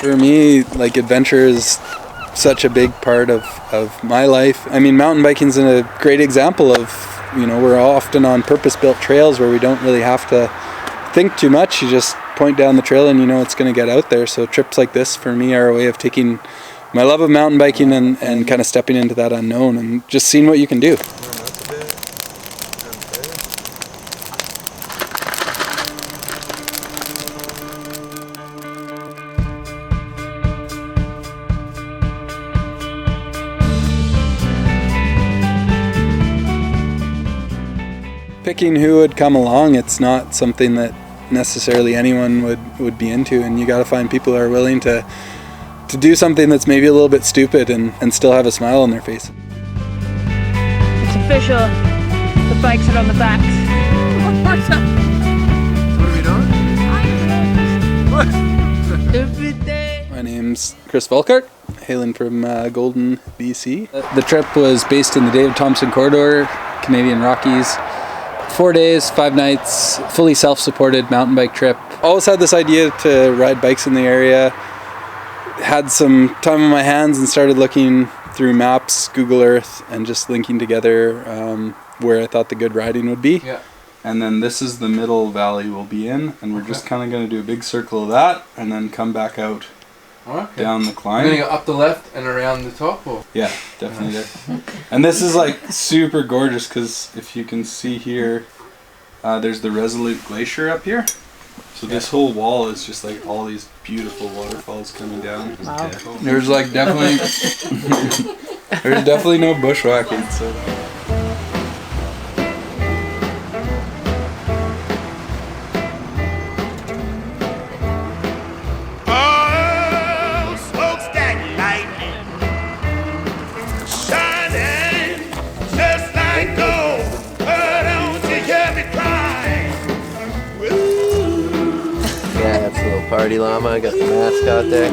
For me, like, adventure is such a big part of my life. I mean, mountain biking's a great example of, we're often on purpose-built trails where we don't really have to think too much. You just point down the trail and it's going to get out there. So trips like this for me are a way of taking my love of mountain biking and kind of stepping into that unknown and just seeing what you can do. Picking who would come along, it's not something that necessarily anyone would be into, and you got to find people who are willing to do something that's maybe a little bit stupid and still have a smile on their face. It's official. The bikes are on the backs. What are we doing? Every day. My name's Chris Volkart, hailing from Golden, BC. The trip was based in the David Thompson Corridor, Canadian Rockies. 4 days, 5 nights, fully self-supported mountain bike trip. Always had this idea to ride bikes in the area. Had some time on my hands and started looking through maps, Google Earth, and just linking together where I thought the good riding would be. Yeah. And then this is the middle valley we'll be in, and we're just kind of going to do a big circle of that and then come back out down the climb. We're going to go up the left and around the top? Or? Yeah, definitely there. And this is like super gorgeous because if you can see here, there's the Resolute Glacier up here. So this whole wall is just like all these beautiful waterfalls coming down. Wow. There's like definitely there's definitely no bushwhacking. So. Party llama, got the mascot there.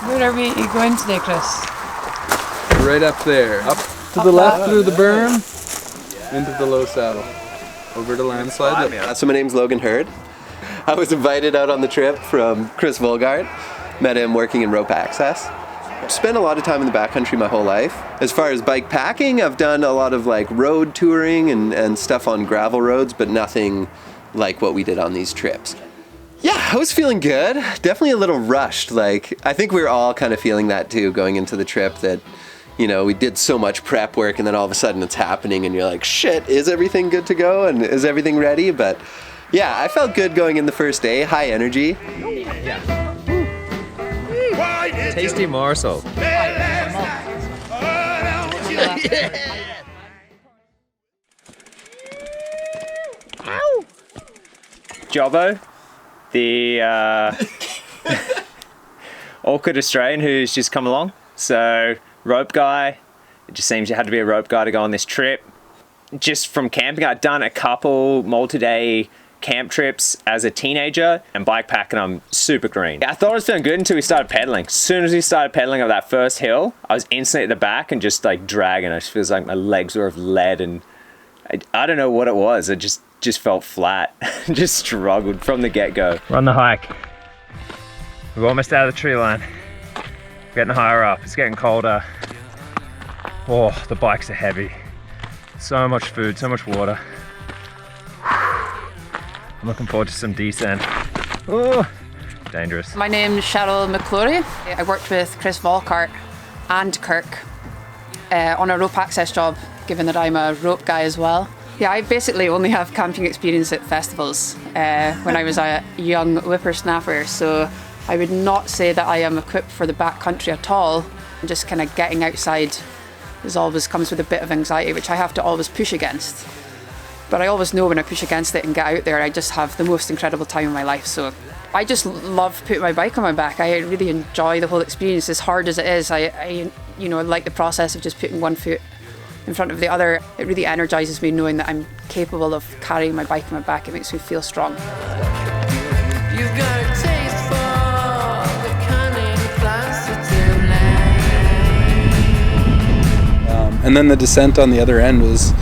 Where are we going today, Chris? Right up there. Up to the left through the berm, into the low saddle. Over to landslide. So my name's Logan Hurd. I was invited out on the trip from Chris Volkart. Met him working in rope access. Spent a lot of time in the backcountry my whole life. As far as bike packing, I've done a lot of like road touring and stuff on gravel roads, but nothing like what we did on these trips. Yeah, I was feeling good. Definitely a little rushed. Like, I think we were all kind of feeling that too going into the trip, that, we did so much prep work and then all of a sudden it's happening and you're like, shit, is everything good to go and is everything ready? But yeah, I felt good going in the first day, high energy. Yeah. Tasty morsel. Jobbo, the awkward Australian who's just come along. So, rope guy. It just seems you had to be a rope guy to go on this trip. Just from camping, I'd done a couple multi-day camp trips as a teenager, and bikepacking, I'm super green. I thought I was feeling good until we started pedaling. As soon as we started pedaling up that first hill, I was instantly at the back and just like dragging. It feels like my legs were of lead, and I don't know what it was. It just felt flat. Just struggled from the get-go. We're on the hike. We're almost out of the tree line. Getting higher up. It's getting colder. Oh, the bikes are heavy. So much food, so much water. I'm looking forward to some descent. Oh, dangerous. My name's Cheryl McClory. I worked with Chris Volkart and Kirk on a rope access job, given that I'm a rope guy as well. Yeah, I basically only have camping experience at festivals when I was a young whippersnapper, so I would not say that I am equipped for the backcountry at all. Just kind of getting outside always comes with a bit of anxiety, which I have to always push against. But I always know when I push against it and get out there, I just have the most incredible time of my life. So I just love putting my bike on my back. I really enjoy the whole experience, as hard as it is. I like the process of just putting one foot in front of the other. It really energizes me knowing that I'm capable of carrying my bike on my back. It makes me feel strong. You've got a taste for the cunning And then the descent on the other end was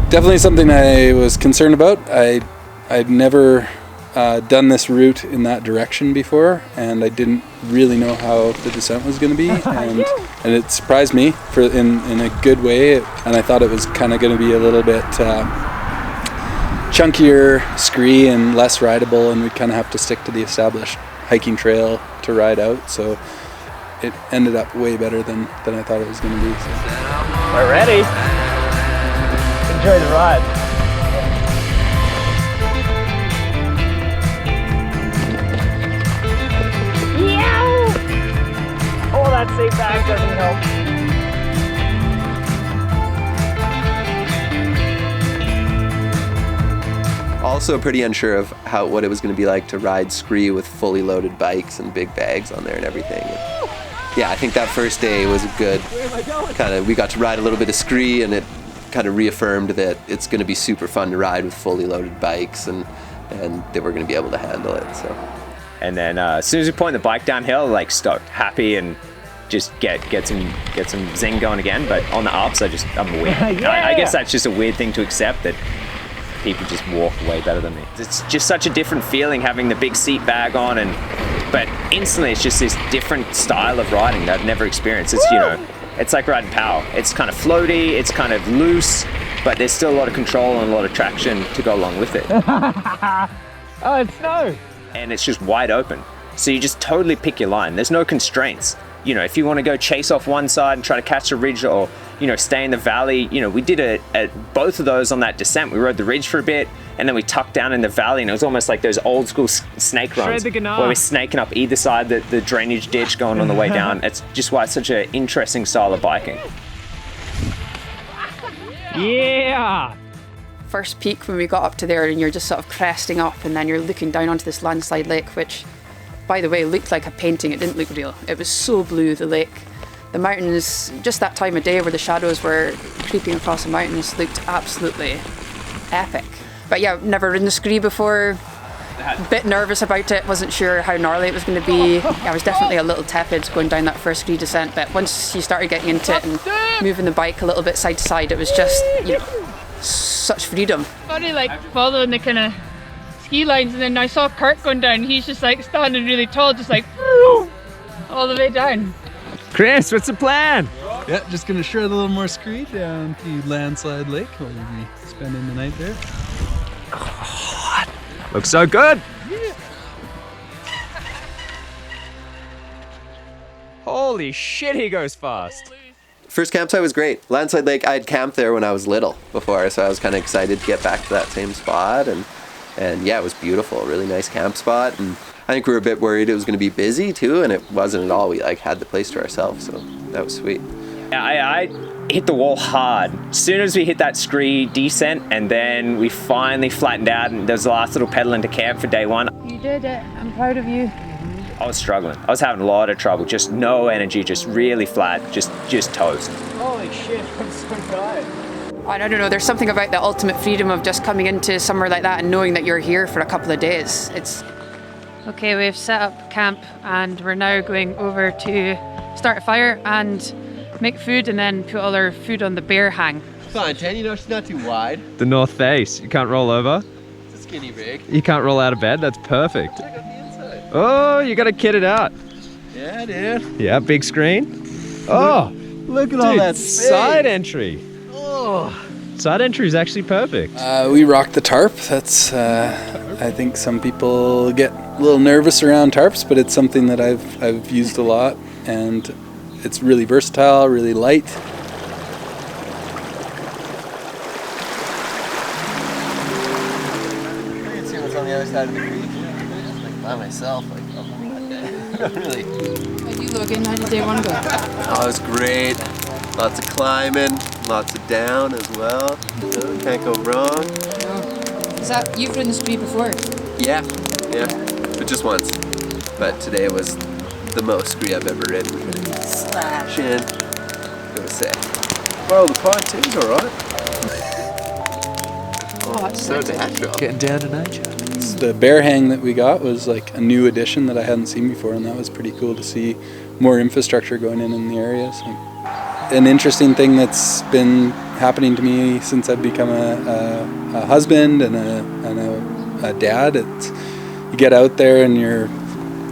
definitely something I was concerned about. I'd never done this route in that direction before, and I didn't really know how the descent was going to be, and it surprised me in a good way, and I thought it was kind of going to be a little bit chunkier scree and less rideable, and we'd kind of have to stick to the established hiking trail to ride out, so it ended up way better than I thought it was going to be. So. We're ready. Enjoy the ride. Oh, that seat bag doesn't help. Also pretty unsure of what it was going to be like to ride scree with fully loaded bikes and big bags on there and everything. And yeah, I think that first day was a good we got to ride a little bit of scree, and it kind of reaffirmed that it's going to be super fun to ride with fully loaded bikes, and that we're going to be able to handle it. So. And then as soon as we point the bike downhill, like stoked, happy, and just get some zing going again. But on the ups, I'm weird. Yeah. I guess that's just a weird thing to accept, that people just walk way better than me. It's just such a different feeling having the big seat bag on, but instantly it's just this different style of riding that I've never experienced. It's it's like riding power. It's kind of floaty, it's kind of loose, but there's still a lot of control and a lot of traction to go along with it. Oh, it's snow. And it's just wide open. So you just totally pick your line. There's no constraints. If you want to go chase off one side and try to catch the ridge, or, stay in the valley, we did both of those on that descent. We rode the ridge for a bit, and then we tucked down in the valley, and it was almost like those old school snake runs where we're snaking up either side the drainage ditch going on the way down. It's just why it's such an interesting style of biking. Yeah! First peak when we got up to there, and you're just sort of cresting up, and then you're looking down onto this landslide lake, which, by the way, looked like a painting. It didn't look real. It was so blue, the lake. The mountains, just that time of day where the shadows were creeping across the mountains, looked absolutely epic. But yeah, never ridden the scree before. A bit nervous about it, wasn't sure how gnarly it was going to be. I was definitely a little tepid going down that first scree descent, but once you started getting into it and moving the bike a little bit side to side, it was just, such freedom. Funny, following the kind of ski lines, and then I saw Kirk going down. He's just standing really tall, just all the way down. Chris, what's the plan? Yeah, just gonna shred a little more scree down to Landslide Lake. We'll be spending the night there. Oh, looks so good. Yeah. Holy shit, he goes fast. First campsite was great. Landslide Lake, I had camped there when I was little before, so I was kind of excited to get back to that same spot, and yeah, it was beautiful, really nice camp spot, and I think we were a bit worried it was going to be busy too, and it wasn't at all. We had the place to ourselves, so that was sweet. I hit the wall hard. As soon as we hit that scree descent, and then we finally flattened out, and there was the last little pedal into camp for day one. You did it. I'm proud of you. I was struggling. I was having a lot of trouble. Just no energy, just really flat, just toast. Holy shit, I'm so tired. I don't know, there's something about the ultimate freedom of just coming into somewhere like that and knowing that you're here for a couple of days. Okay, we've set up camp, and we're now going over to start a fire and make food, and then put all our food on the bear hang. Fine, Ten, she's not too wide. The north face. You can't roll over. It's a skinny rig. You can't roll out of bed. That's perfect. Check out the inside. Oh, you got to kit it out. Yeah, dude. Yeah, big screen. Oh, Look at dude, all that side entry. Oh. Side entry is actually perfect. We rocked the tarp. That's, I think some people get a little nervous around tarps, but it's something that I've used a lot, and it's really versatile, really light. I can see what's on the other side of the creek. By myself, really. How'd you Logan? How did day one go? Oh, it was great. Lots of climbing, lots of down as well. Can't go wrong. Is that, you've ridden the scree before? Yeah, but just once. But today was the most scree I've ever ridden. Slashing. It was sick. Well, the pontoon's alright. Oh, that's So natural. Getting down to nature. The bear hang that we got was like a new addition that I hadn't seen before, and that was pretty cool to see more infrastructure going in the area. So, an interesting thing that's been happening to me since I've become a husband and a dad. you get out there and you're,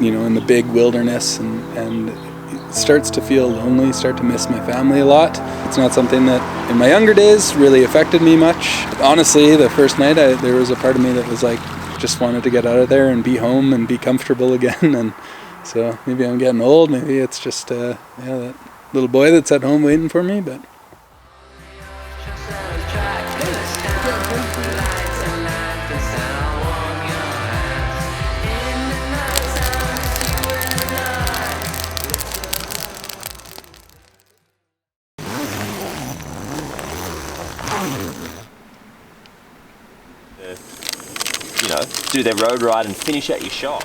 in the big wilderness, and it starts to feel lonely, start to miss my family a lot. It's not something that in my younger days really affected me much. Honestly, the first night there was a part of me that was like, just wanted to get out of there and be home and be comfortable again. And so maybe I'm getting old, maybe it's just that little boy that's at home waiting for me, but do their road ride and finish at your shop.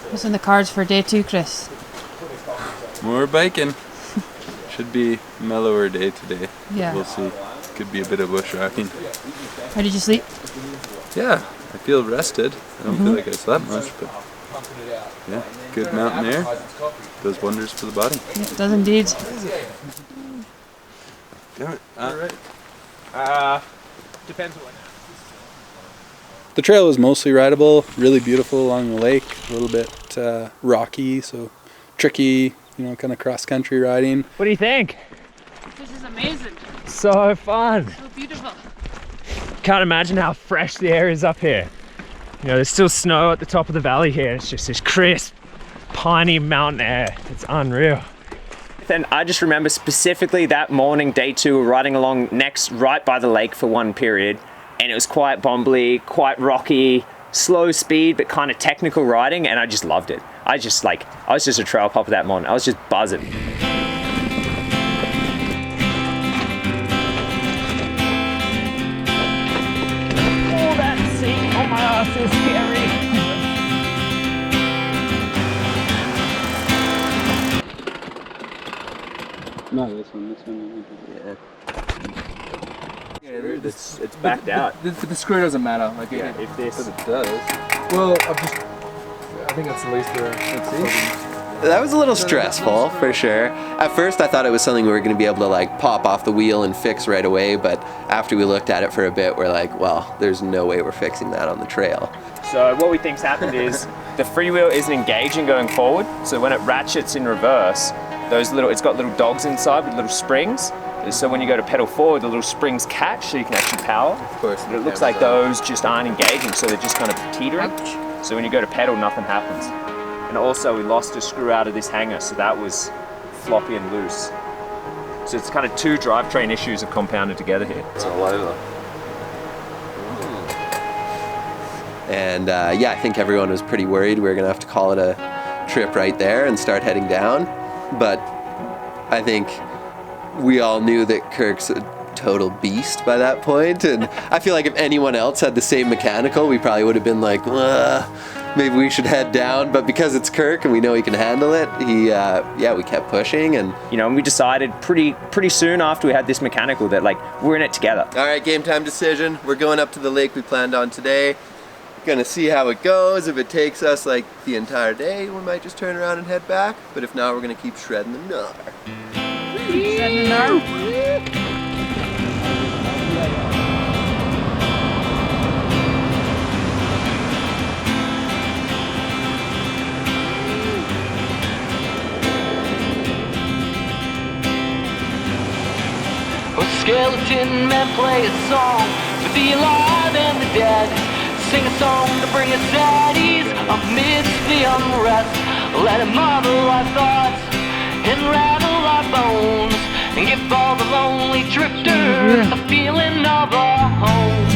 What's in the cards for day 2, Chris? More biking. Should be a mellower day today. Yeah. We'll see. Could be a bit of bushwhacking. How did you sleep? Yeah, I feel rested. I don't feel like I slept much, but yeah, good mountain air does wonders for the body. Yeah, it does indeed. Damn it. Depends what. the trail was mostly rideable, really beautiful along the lake, a little bit rocky, so tricky, kind of cross-country riding. What do you think? This is amazing. So fun. So beautiful. Can't imagine how fresh the air is up here. There's still snow at the top of the valley here. It's just this crisp, piney mountain air. It's unreal. Then I just remember specifically that morning, day 2, we're riding along right by the lake for one period, and it was quite bombly, quite rocky, slow speed, but kind of technical riding, and I just loved it. I was just a trail popper that morning. I was just buzzing. Oh, that seat on my ass is scary. No, this one. Yeah. It's backed out. The screw doesn't matter. Like, Yeah, if this. But it does. Well, I think that's the least let's see. That was a little stressful, for sure. At first I thought it was something we were going to be able to like pop off the wheel and fix right away, but after we looked at it for a bit, we're like, well, there's no way we're fixing that on the trail. So what we think's happened is the freewheel isn't engaging going forward, so when it ratchets in reverse, it's got little dogs inside with little springs. So when you go to pedal forward, the little springs catch so you can actually power. Of course. But it looks like those just aren't engaging, so they're just kind of teetering. So when you go to pedal, nothing happens. And also we lost a screw out of this hanger, so that was floppy and loose. So it's kind of 2 drivetrain issues have compounded together here. It's all over. And I think everyone was pretty worried we were going to have to call it a trip right there and start heading down. But I think we all knew that Kirk's a total beast by that point, and I feel like if anyone else had the same mechanical, we probably would have been like, maybe we should head down. But because it's Kirk and we know he can handle it, we kept pushing, and and we decided pretty soon after we had this mechanical that we're in it together. all right, game time decision. We're going up to the lake we planned on today. Gonna see how it goes. If it takes us the entire day, we might just turn around and head back. But if not, we're gonna keep shredding the gnar. Shredding the gnar. A skeleton man play a song for the alive and the dead. Sing a song to bring us at ease amidst the unrest. Let it muddle our thoughts and rattle our bones, and give all the lonely drifters the feeling of a home.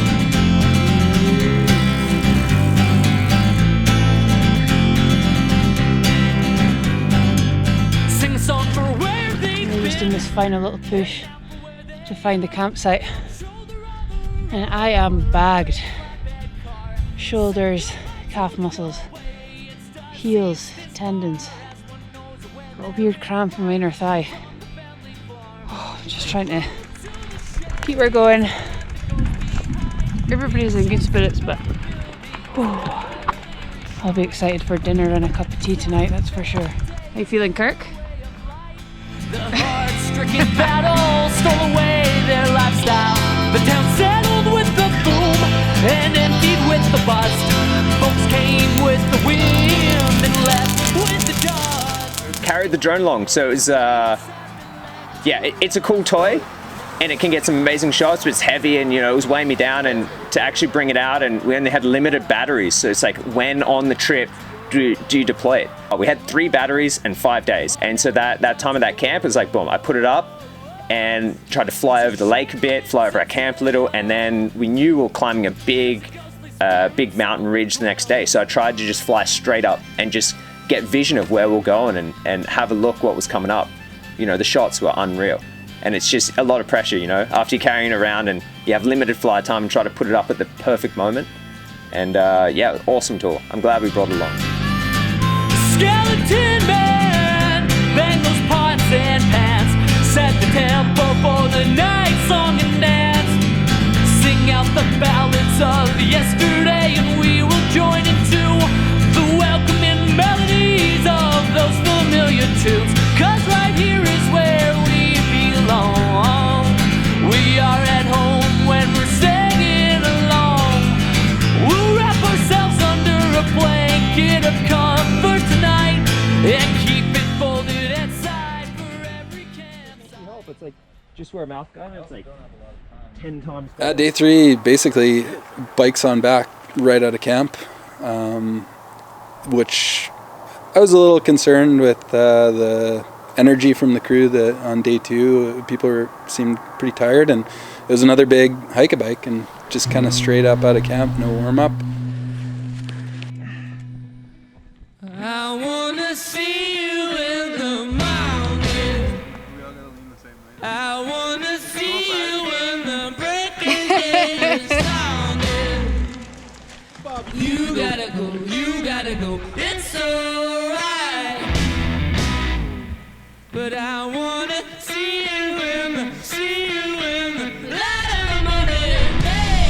Sing a song for where they've We're just in this final little push to find the campsite, and I am bagged. Shoulders, calf muscles, heels, tendons. Got a weird cramp in my inner thigh. I'm just trying to keep her going. Everybody's in good spirits, but I'll be excited for dinner and a cup of tea tonight, that's for sure. How you feeling, Kirk? The heart-stricken battle stole away their lifestyle. The town settled with the boom and emptied with the bust. Folks came carried the drone along. So it was, it's a cool toy, and it can get some amazing shots, but it's heavy, and it was weighing me down. And to actually bring it out, and we only had limited batteries, so it's like, when on the trip do you deploy it? We had 3 batteries and 5 days, and so that time of that camp was like, boom, I put it up and tried to fly over the lake a bit, fly over our camp a little, and then we knew we were climbing a big mountain ridge the next day, so I tried to just fly straight up and just get vision of where we're going and have a look what was coming up. The shots were unreal, and it's just a lot of pressure, after you're carrying it around and you have limited flight time, and try to put it up at the perfect moment. And awesome tool. I'm glad we brought it along. Skeleton man, bang those pots and pans, set the tempo for the night song and dance. Sing out the ballads of yesterday, and we will join into the welcoming melodies of those familiar tunes. 'Cause right here is where we belong. We are at home when we're singing along. We'll wrap ourselves under a blanket of comfort tonight and keep it folded inside for every campsite. It's like just where a mouth gun, it's like 10 times. Day 3, basically, bikes on back right out of camp, which I was a little concerned with the energy from the crew. That on day 2, people seemed pretty tired, and it was another big hike-a-bike, and just kind of straight up out of camp, no warm-up. I wanna see you in the mountains. I wanna see you when the breaking day is sounding. You gotta go, it's alright. But I wanna see you in the light of the morning day.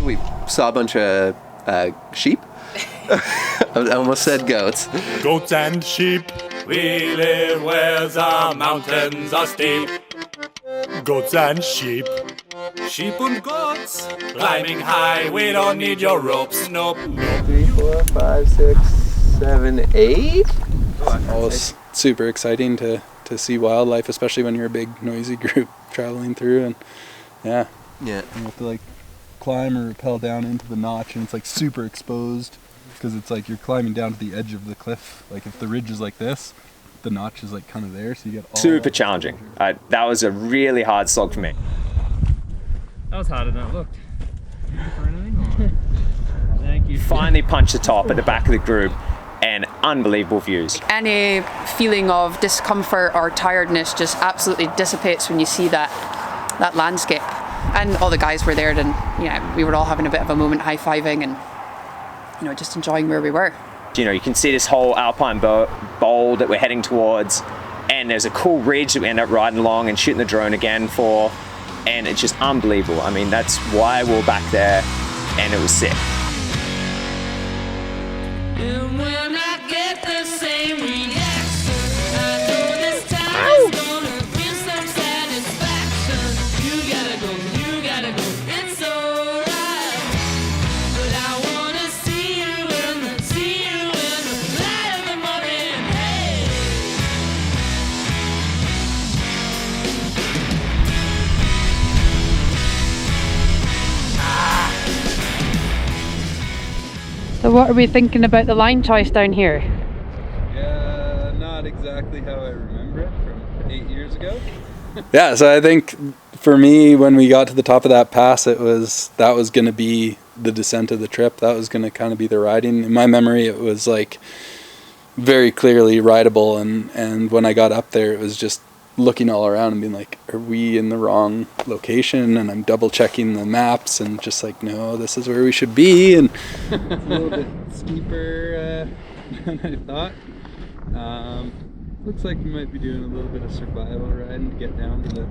We saw a bunch of sheep. I almost said goats. Goats and sheep, we live where the mountains are steep. Goats and sheep, sheep and goats, climbing high, we don't need your ropes, nope. 3, 4, 5, 6, 7, 8. Always super exciting to see wildlife, especially when you're a big noisy group traveling through, and Yeah. you have to like climb or rappel down into the notch, and it's like super exposed because it's like you're climbing down to the edge of the cliff. Like if the ridge is like this, the notch is like kind of there, so you get all Super challenging. That was a really hard slog for me. That was harder than it looked. For anything? Thank you. Finally punched the top at the back of the group, and unbelievable views. Any feeling of discomfort or tiredness just absolutely dissipates when you see that landscape. And all the guys were there, and we were all having a bit of a moment, high-fiving and just enjoying where we were. You can see this whole alpine bowl that we're heading towards, and there's a cool ridge that we end up riding along and shooting the drone again for, and it's just unbelievable. I mean, that's why we're back there, and it was sick. And when I get the same reaction, I know this time's gonna give some satisfaction. You gotta go, it's alright. But I wanna see you in the light of the morning, hey. So what are we thinking about the line choice down here? Yeah, not exactly how I remember it from 8 years ago. Yeah, so I think for me, when we got to the top of that pass, that was going to be the descent of the trip. That was going to kind of be the riding. In my memory, it was like very clearly rideable, and when I got up there, it was just looking all around and being like, are we in the wrong location? And I'm double checking the maps and just like, no, this is where we should be. And it's a little bit steeper than I thought. Looks like we might be doing a little bit of survival riding to get down to the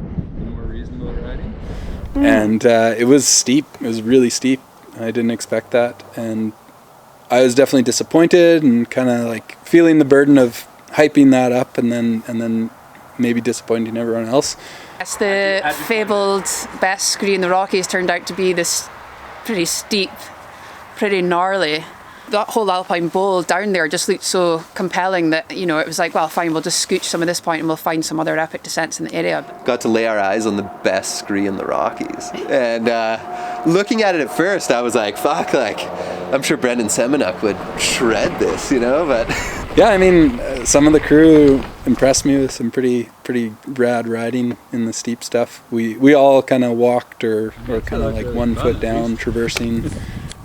more reasonable riding. And it was steep. It was really steep. I didn't expect that, and I was definitely disappointed and kind of like feeling the burden of hyping that up, and then maybe disappointing everyone else. Yes, the fabled best scree in the Rockies turned out to be this pretty steep, pretty gnarly. that whole alpine bowl down there just looked so compelling that, you know, it was like, well, fine, we'll just scooch some of this point and we'll find some other epic descents in the area. Got to lay our eyes on the best scree in the Rockies. And looking at it at first, I was like, fuck, like, I'm sure Brendan Semenuk would shred this, you know, but... Yeah, I mean, some of the crew impressed me with some pretty rad riding in the steep stuff. We all kind of walked or kind of like 1 foot down, traversing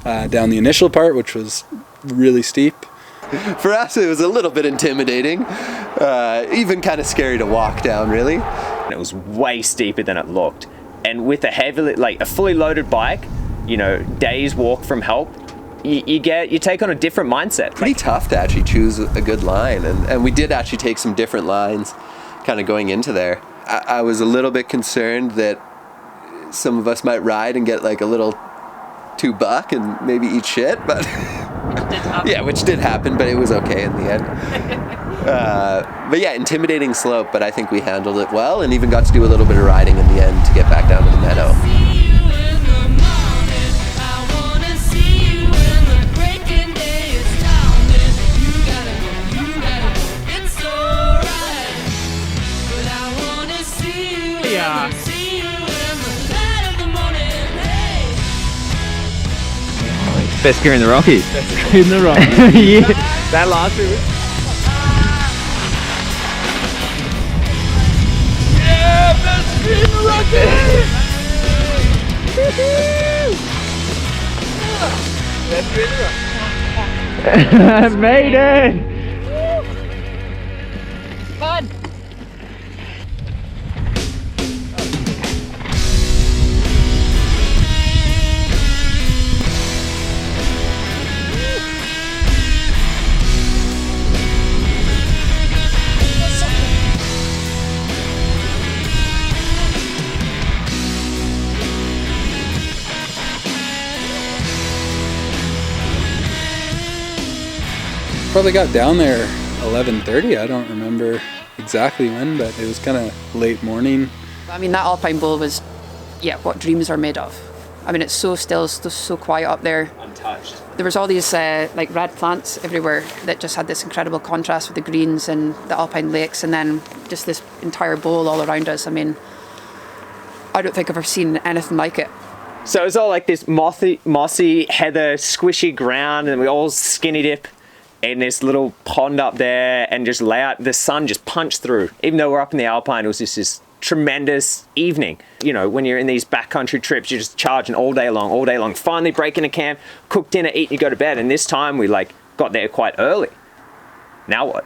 down the initial part, which was really steep. For us, it was a little bit intimidating, even kind of scary to walk down, really. It was way steeper than it looked. And with a heavily, like a fully loaded bike, you know, days walk from help, you take on a different mindset. Pretty tough to actually choose a good line, and we did actually take some different lines kind of going into there. I was a little bit concerned that some of us might ride and get like a little too buck and maybe eat shit, but yeah, which did happen, but it was okay in the end. But yeah, intimidating slope, but I think we handled it well and even got to do a little bit of riding in the end to get back down to the meadow. Yeah. Best gear in the Rockies. Best gear in the Rockies. Yeah. That last week. Yeah, best gear in the Rockies. Made it! Fun. Probably got down there 11:30. I don't remember exactly when, but it was kind of late morning. I mean, that alpine bowl was, yeah, what dreams are made of. I mean, it's so still, so quiet up there. Untouched. There was all these like red plants everywhere that just had this incredible contrast with the greens and the alpine lakes, and then just this entire bowl all around us. I mean, I don't think I've ever seen anything like it. So it's all like this mossy, heather, squishy ground, and we all skinny dip in this little pond up there and just lay out. The sun just punched through. Even though we're up in the Alpine, it was just this tremendous evening. You know, when you're in these backcountry trips, you're just charging all day long. Finally break into camp, cook dinner, eat, and you go to bed. And this time we like got there quite early. Now what?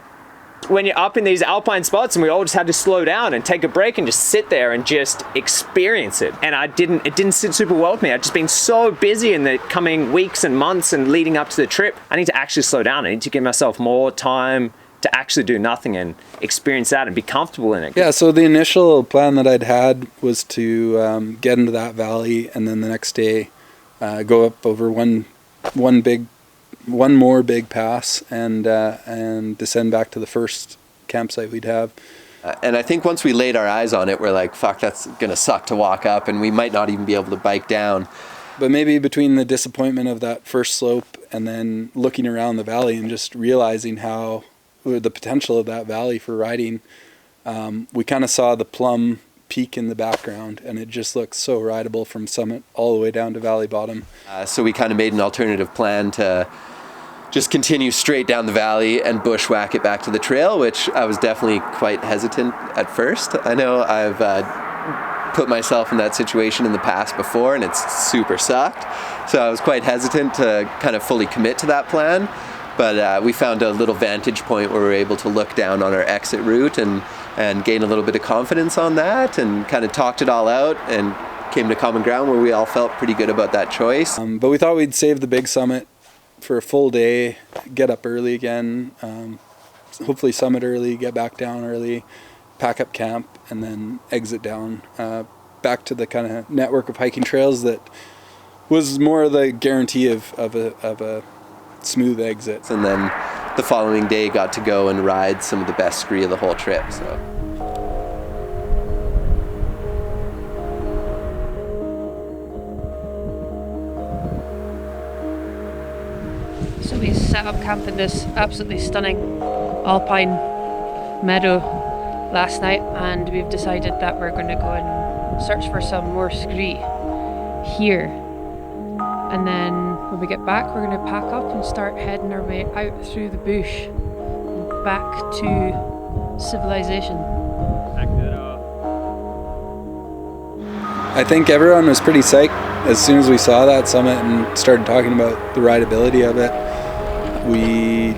When you're up in these alpine spots and we all just had to slow down and take a break and just sit there and just experience it. And it didn't sit super well with me. I've just been so busy in the coming weeks and months and leading up to the trip. I need to actually slow down. I need to give myself more time to actually do nothing and experience that and be comfortable in it. Yeah, so the initial plan that I'd had was to get into that valley and then the next day go up over one more big pass and descend back to the first campsite we'd have. And I think once we laid our eyes on it, we're like, fuck, that's gonna suck to walk up, and we might not even be able to bike down. But maybe between the disappointment of that first slope and then looking around the valley and just realizing how the potential of that valley for riding, we kind of saw the Plum Peak in the background, and it just looks so rideable from summit all the way down to valley bottom. So we kind of made an alternative plan to just continue straight down the valley and bushwhack it back to the trail, which I was definitely quite hesitant at first. I know I've put myself in that situation in the past before, and it's super sucked. So I was quite hesitant to kind of fully commit to that plan. But we found a little vantage point where we were able to look down on our exit route and gain a little bit of confidence on that, and kind of talked it all out and came to common ground where we all felt pretty good about that choice. But we thought we'd save the big summit for a full day, get up early again, hopefully summit early, get back down early, pack up camp, and then exit down back to the kind of network of hiking trails that was more the guarantee of a smooth exit. And then the following day got to go and ride some of the best scree of the whole trip. So we set up camp in this absolutely stunning alpine meadow last night, and we've decided that we're going to go and search for some more scree here. And then when we get back, we're going to pack up and start heading our way out through the bush and back to civilization. I think everyone was pretty psyched as soon as we saw that summit and started talking about the rideability of it. We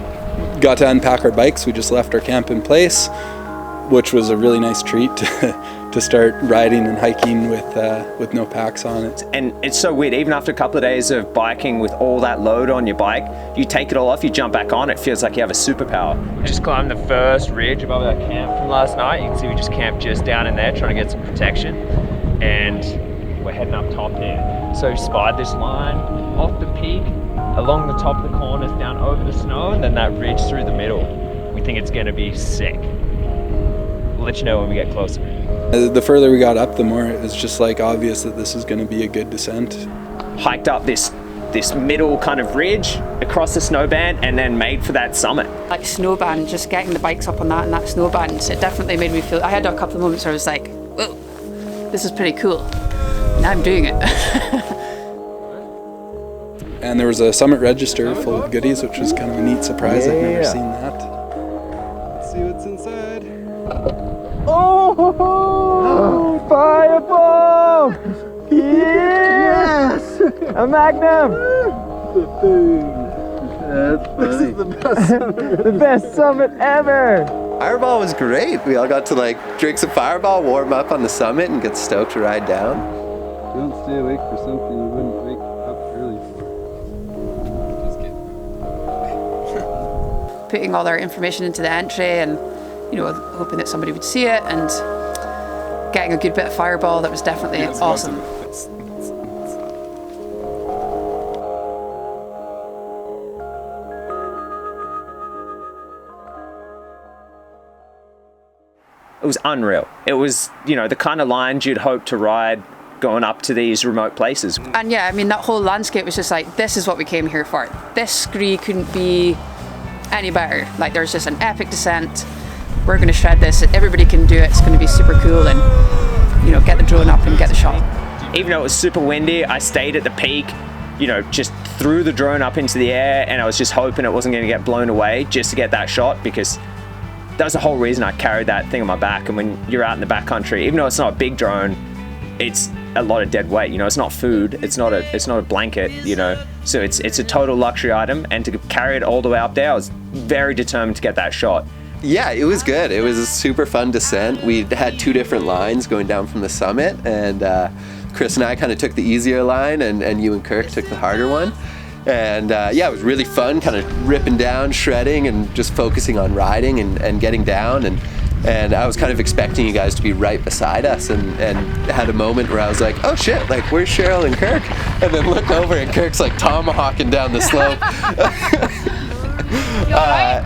got to unpack our bikes. We just left our camp in place, which was a really nice treat to start riding and hiking with no packs on it. And it's so weird, even after a couple of days of biking with all that load on your bike, you take it all off, you jump back on, it feels like you have a superpower. We just climbed the first ridge above our camp from last night. You can see we just camped just down in there trying to get some protection. And we're heading up top there. So we spied this line off the peak, along the top of the corners, down over the snow, and then that ridge through the middle. We think it's gonna be sick. We'll let you know when we get closer. The further we got up, the more it was just like obvious that this is going to be a good descent. Hiked up this middle kind of ridge across the snowband and then made for that summit. Like snowband, just getting the bikes up on that and that snowband, it definitely made me feel, I had a couple of moments where I was like, whoa, this is pretty cool. Now I'm doing it. And there was a summit register full of goodies, which was kind of a neat surprise. I've never seen that. Let's see what's inside. Oh, fireball! Yes! A Magnum! That's funny. This is the best summit. The best summit ever! Fireball was great. We all got to like drink some Fireball, warm up on the summit, and get stoked to ride down. Don't stay awake for something you wouldn't wake up early for. Just kidding. Putting all our information into the entry and, you know, hoping that somebody would see it and getting a good bit of Fireball, that was definitely awesome. It was unreal. It was, you know, the kind of lines you'd hope to ride going up to these remote places. And yeah, I mean, that whole landscape was just like, this is what we came here for. This scree couldn't be any better. Like, there's just an epic descent. We're going to shred this. Everybody can do it. It's going to be super cool, and, you know, get the drone up and get the shot. Even though it was super windy, I stayed at the peak, you know, just threw the drone up into the air, and I was just hoping it wasn't going to get blown away just to get that shot, because that was the whole reason I carried that thing on my back. And when you're out in the backcountry, even though it's not a big drone, it's a lot of dead weight. You know, it's not food. It's not a blanket. You know, so it's a total luxury item. And to carry it all the way up there, I was very determined to get that shot. Yeah, it was good. It was a super fun descent. We had two different lines going down from the summit, and Chris and I kind of took the easier line, and you and Kirk took the harder one. And yeah, it was really fun, kind of ripping down, shredding, and just focusing on riding and getting down. And I was kind of expecting you guys to be right beside us, and had a moment where I was like, oh shit, like, where's Cheryl and Kirk? And then look over, and Kirk's like tomahawking down the slope.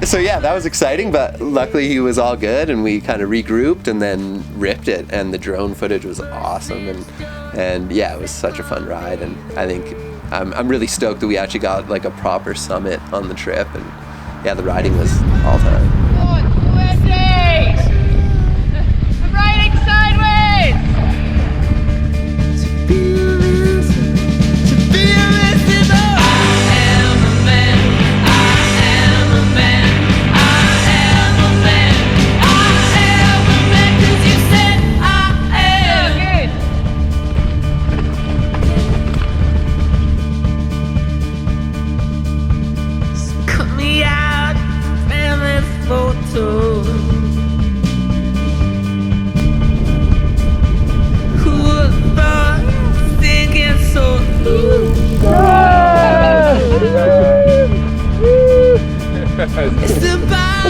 So yeah, that was exciting, but luckily he was all good, and we kind of regrouped and then ripped it, and the drone footage was awesome, and yeah, it was such a fun ride. And I think I'm really stoked that we actually got like a proper summit on the trip, and yeah, the riding was all time. I'm riding sideways!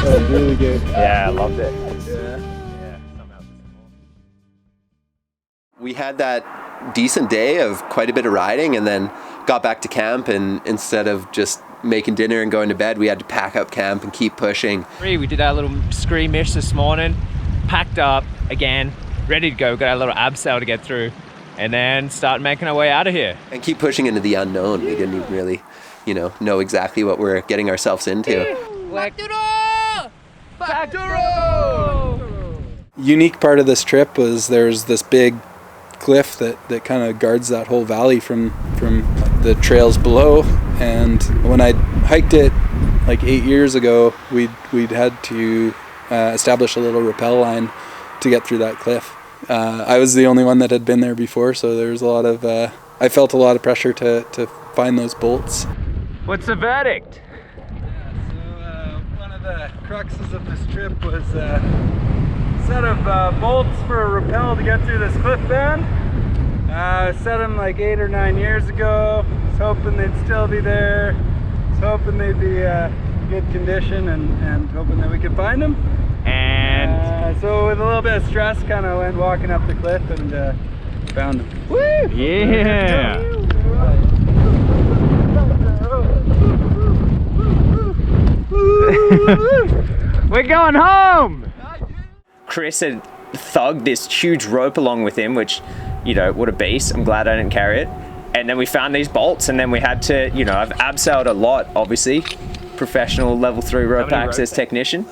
That was really good. Yeah, I loved it. We had that decent day of quite a bit of riding, and then got back to camp, and instead of just making dinner and going to bed, we had to pack up camp and keep pushing. We did our little scree mish this morning, packed up again, ready to go, got our little abseil to get through, and then start making our way out of here. And keep pushing into the unknown. We didn't even really know exactly what we're getting ourselves into. Packduro! Unique part of this trip was there's this big cliff that kind of guards that whole valley from the trails below, and when I hiked it like 8 years ago, we'd had to establish a little rappel line to get through that cliff. I was the only one that had been there before, so there was a lot of I felt a lot of pressure to find those bolts. What's the verdict? So one of the cruxes of this trip was a set of bolts for a rappel to get through this cliff band. Set them like 8 or 9 years ago. Was hoping they'd still be there. Was hoping they'd be good condition, and hoping that we could find them. And so with a little bit of stress, kind of went walking up the cliff and found them. woo! Yeah! We're going home! Chris had thugged this huge rope along with him, which, what a beast. I'm glad I didn't carry it. And then we found these bolts, and then we had to, I've abseiled a lot, obviously. Professional level 3 rope access technician.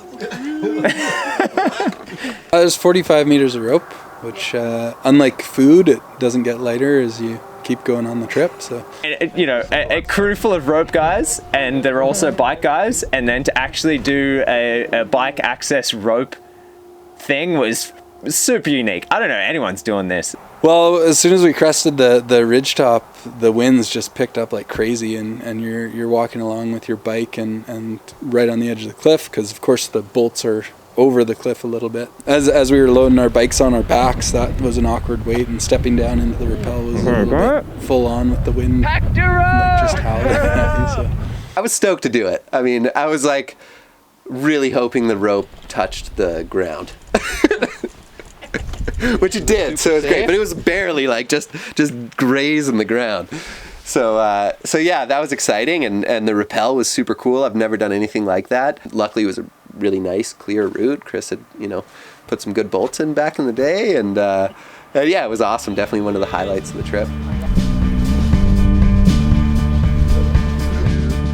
There's 45 meters of rope, which unlike food, it doesn't get lighter as you keep going on the trip. So a crew full of rope guys, and they're also bike guys, and then to actually do a bike access rope thing was super unique. I don't know anyone's doing this. Well, as soon as we crested the ridge top, the winds just picked up like crazy, and you're walking along with your bike and right on the edge of the cliff, because of course the bolts are over the cliff a little bit. As we were loading our bikes on our backs, that was an awkward wait, and stepping down into the rappel was a little bit full on with the wind. Packduro! Like just howling at you, so. I was stoked to do it. I mean, I was like really hoping the rope touched the ground. Which it did, so it was great, but it was barely like just grazing the ground. So yeah, that was exciting, and the rappel was super cool. I've never done anything like that. Luckily, it was a really nice, clear route. Chris had, put some good bolts in back in the day, and yeah, it was awesome. Definitely one of the highlights of the trip.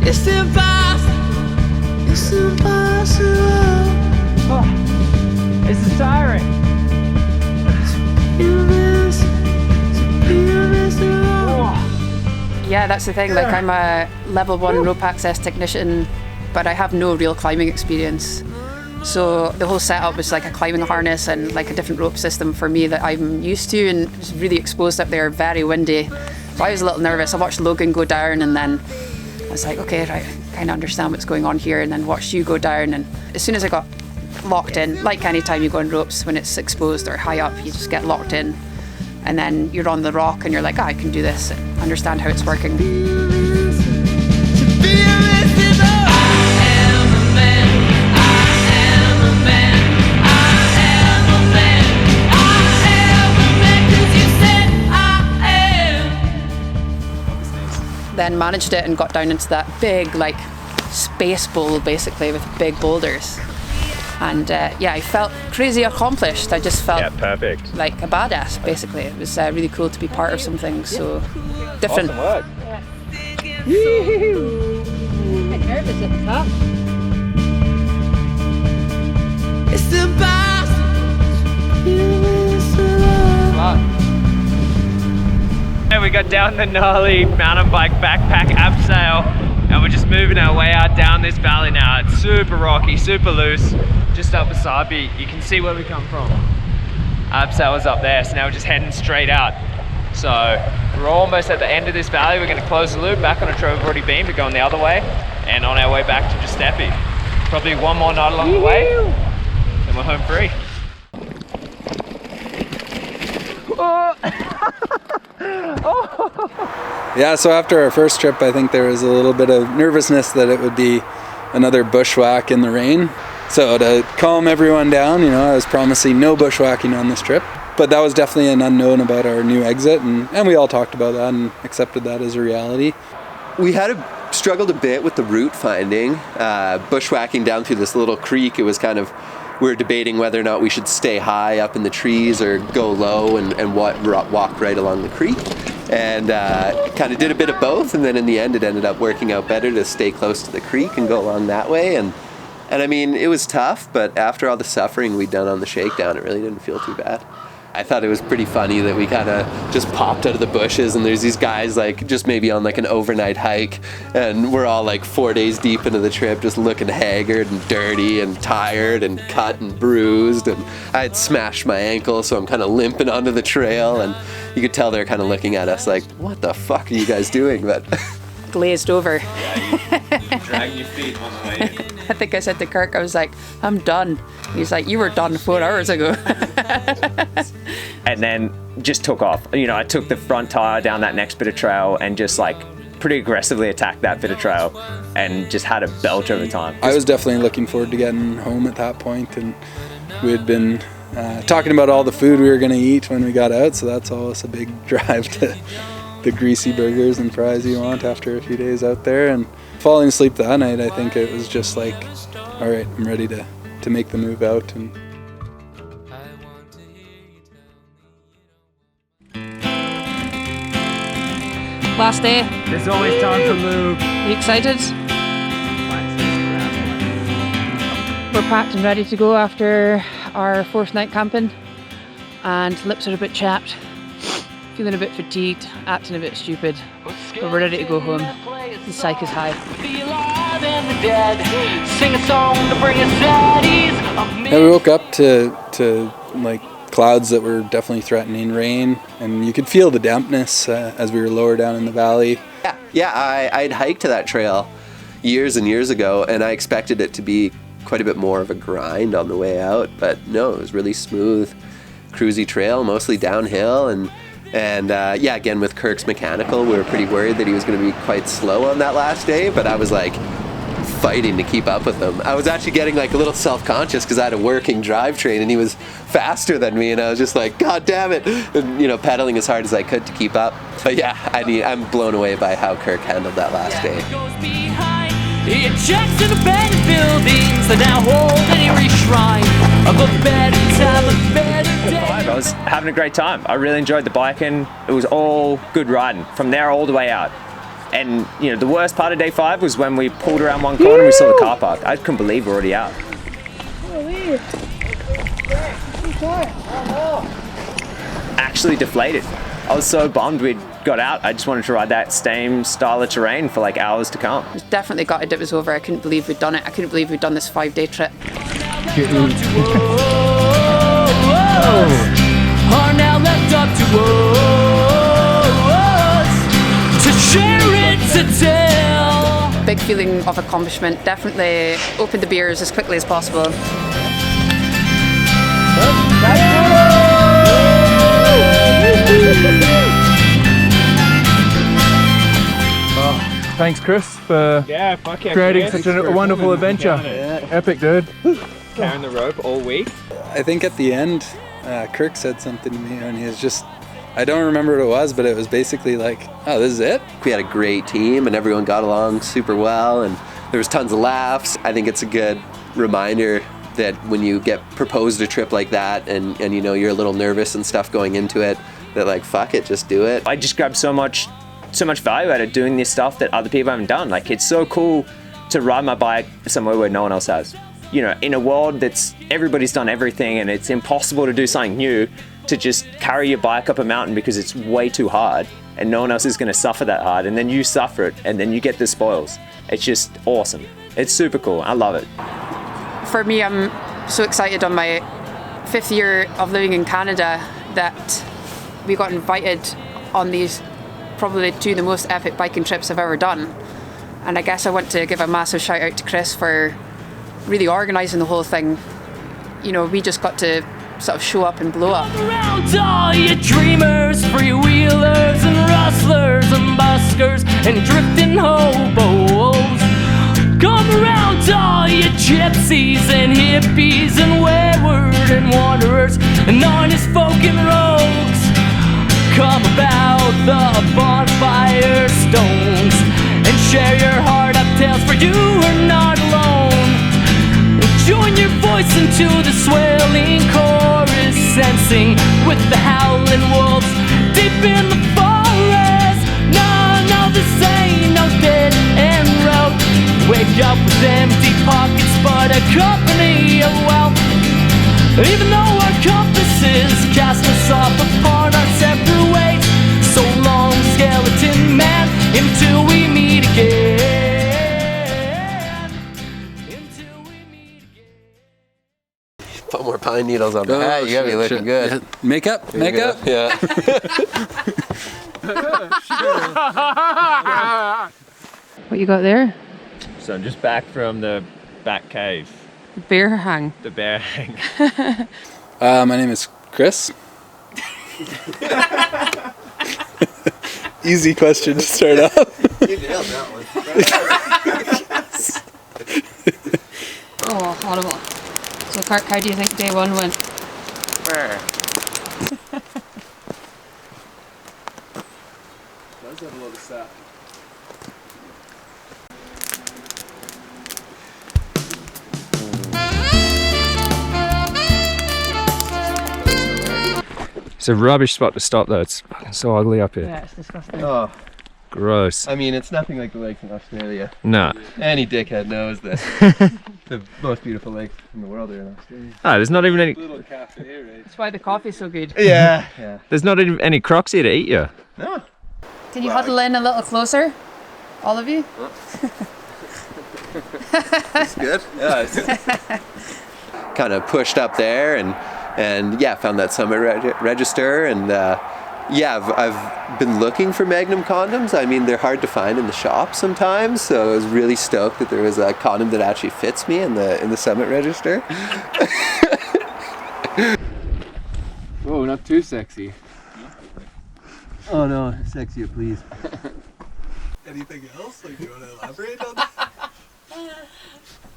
It's impossible. It's impossible. Oh, it's a siren. Yeah, that's the thing. Like, I'm a level 1 rope access technician, but I have no real climbing experience. So the whole setup was like a climbing harness and like a different rope system for me that I'm used to, and it was really exposed up there, very windy. So I was a little nervous. I watched Logan go down, and then I was like, okay, right, I kind of understand what's going on here, and then watched you go down. And as soon as I got locked in, like any time you go on ropes, when it's exposed or high up, you just get locked in, and then you're on the rock and you're like, I can do this and understand how it's working. Then managed it and got down into that big like space bowl basically with big boulders. And yeah, I felt crazy accomplished. I just felt perfect. Like a badass, basically. It was really cool to be part of something so different. Awesome work. I'm nervous at the top. It's the best. And we got down the gnarly mountain bike backpack abseil, and we're just moving our way out down this valley now. It's super rocky, super loose. Just up beside me, you can see where we come from. Abseil was up there, so now we're just heading straight out. So we're almost at the end of this valley. We're going to close the loop back on a trail we've already been, but going the other way, and on our way back to Giuseppe. Probably one more night along the way, then we're home free. Yeah, so after our first trip, I think there was a little bit of nervousness that it would be another bushwhack in the rain. So to calm everyone down, I was promising no bushwhacking on this trip. But that was definitely an unknown about our new exit, and we all talked about that and accepted that as a reality. We had struggled a bit with the route finding. Bushwhacking down through this little creek, it was kind of, we were debating whether or not we should stay high up in the trees or go low and walk right along the creek. and kind of did a bit of both, and then in the end it ended up working out better to stay close to the creek and go along that way. And I mean, it was tough, but after all the suffering we'd done on the shakedown, it really didn't feel too bad. I thought it was pretty funny that we kind of just popped out of the bushes, and there's these guys like just maybe on like an overnight hike, and we're all like 4 days deep into the trip just looking haggard and dirty and tired and cut and bruised, and I had smashed my ankle, so I'm kind of limping onto the trail, and you could tell they're kind of looking at us like, what the fuck are you guys doing? But glazed over. You dragging your feet on the way in. I think I said to Kirk, I was like, I'm done. He's like, you were done 4 hours ago. And then just took off. You know, I took the front tire down that next bit of trail and just like pretty aggressively attacked that bit of trail and just had a belt over time. I was definitely looking forward to getting home at that point, and we had been talking about all the food we were going to eat when we got out, so that's always a big drive to the greasy burgers and fries you want after a few days out there. And falling asleep that night, I think it was just like, all right, I'm ready to make the move out. And Last day. There's always time to move. Are you excited? We're packed and ready to go after our 4th night camping, and lips are a bit chapped, feeling a bit fatigued, acting a bit stupid, but we're ready to go home. The psych is high. yeah, we woke up to like clouds that were definitely threatening rain, and you could feel the dampness as we were lower down in the valley. Yeah, I'd hiked to that trail years and years ago, and I expected it to be quite a bit more of a grind on the way out, but no, it was really smooth, cruisy trail, mostly downhill, and yeah, again with Kirk's mechanical, we were pretty worried that he was going to be quite slow on that last day, but I was like fighting to keep up with him. I was actually getting like a little self-conscious because I had a working drivetrain and he was faster than me, and I was just like, God damn it, and, you know, pedaling as hard as I could to keep up. But yeah, I'm blown away by how Kirk handled that last day. He checks in abandoned buildings that now hold any reshrine of a better time, a better day. I was having a great time. I really enjoyed the biking. It was all good riding from there all the way out. And you know, the worst part of day 5 was when we pulled around one corner and we saw the car park. I couldn't believe we're already out. Actually deflated. I was so bummed we'd got out. I just wanted to ride that same style of terrain for like hours to come. I was definitely gutted it was over. I couldn't believe we'd done it. I couldn't believe we'd done this 5-day trip. Are now left up to us to share it, to tell. Big feeling of accomplishment. Definitely opened the beers as quickly as possible. Thanks, Chris, for creating such a wonderful adventure. Epic, dude. Carrying the rope all week. I think at the end, Kirk said something to me, and he was just, I don't remember what it was, but it was basically like, oh, this is it? We had a great team and everyone got along super well, and there was tons of laughs. I think it's a good reminder that when you get proposed a trip like that and you know you're a little nervous and stuff going into it, that like, fuck it, just do it. I just grabbed so much value out of doing this stuff that other people haven't done. Like, it's so cool to ride my bike somewhere where no one else has. You know, in a world that's everybody's done everything and it's impossible to do something new, to just carry your bike up a mountain because it's way too hard and no one else is going to suffer that hard, and then you suffer it and then you get the spoils. It's just awesome. It's super cool. I love it. For me, I'm so excited on my 5th year of living in Canada that we got invited on these probably 2 of the most epic biking trips I've ever done. And I guess I want to give a massive shout out to Chris for really organising the whole thing. You know, we just got to sort of show up and blow up. Come around all you dreamers, freewheelers and rustlers and buskers and drifting hobos. Come around all you gypsies and hippies and wayward and wanderers and honest folk and rogues. Come about the bonfire stones and share your heart up tales, for you are not alone. Join your voice into the swelling chorus and sing with the howling wolves deep in the forest. company of wealth. Even though our compasses cast us off upon our separate ways. So long, skeleton man, until we meet again. Until we meet again. Put more pine needles on the hat. You gotta be looking good. Yeah. Makeup. Yeah. What you got there? So I'm just back from the back cave, Bear hang. the bear hang. My name is Chris. Easy question to start off. You nailed that one. Oh, horrible. So Kirk, how do you think day one went? Does have a lot of sap. It's a rubbish spot to stop though. It's fucking so ugly up here. Yeah, it's disgusting. Oh, Gross. I mean, it's nothing like the lakes in Australia. Nah. Any dickhead knows that the most beautiful lakes in the world are in Australia. Ah, there's not even any. Little cafe, right? That's why the coffee's so good. Yeah. There's not even any crocs here to eat you. No. Can you huddle in a little closer? All of you? It's good. Yeah. Kind of pushed up there and yeah, found that summit register and yeah, I've been looking for Magnum condoms. I mean, they're hard to find in the shop sometimes, so I was really stoked that there was a condom that actually fits me in the summit register. Whoa, not too sexy. Oh no, sexier please. Anything else? Like, do you want to elaborate on that?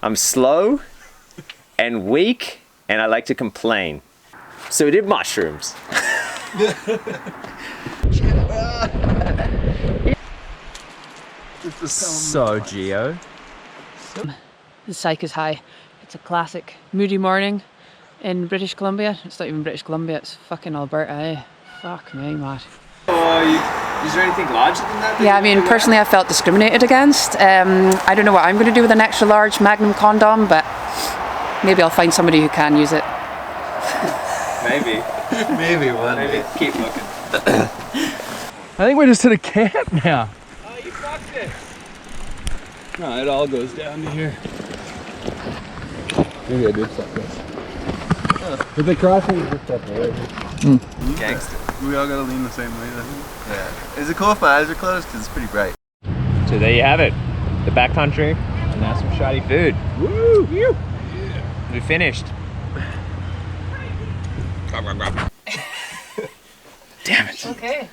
I'm slow and weak, and I like to complain. So we did mushrooms. So geo. The psych is high. It's a classic moody morning in British Columbia. It's not even British Columbia, it's fucking Alberta, eh? Fuck me, mate. Is there anything larger than that? Yeah, I mean, personally I felt discriminated against. I don't know what I'm going to do with an extra large Magnum condom, but maybe I'll find somebody who can use it. Maybe. Maybe one. Maybe. Keep looking. I think we're just at a camp now. Oh, you fucked it. No, it all goes down to here. Maybe I did fuck this. But the crossing is just up there. Gangster. We all gotta lean the same way then. Yeah. Is it cool if my eyes are closed? Because it's pretty bright. So there you have it. The backcountry and now some shoddy food. Woo! Yeah. We finished. Damn it. Okay.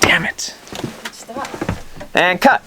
Damn it. Good stuff. And cut.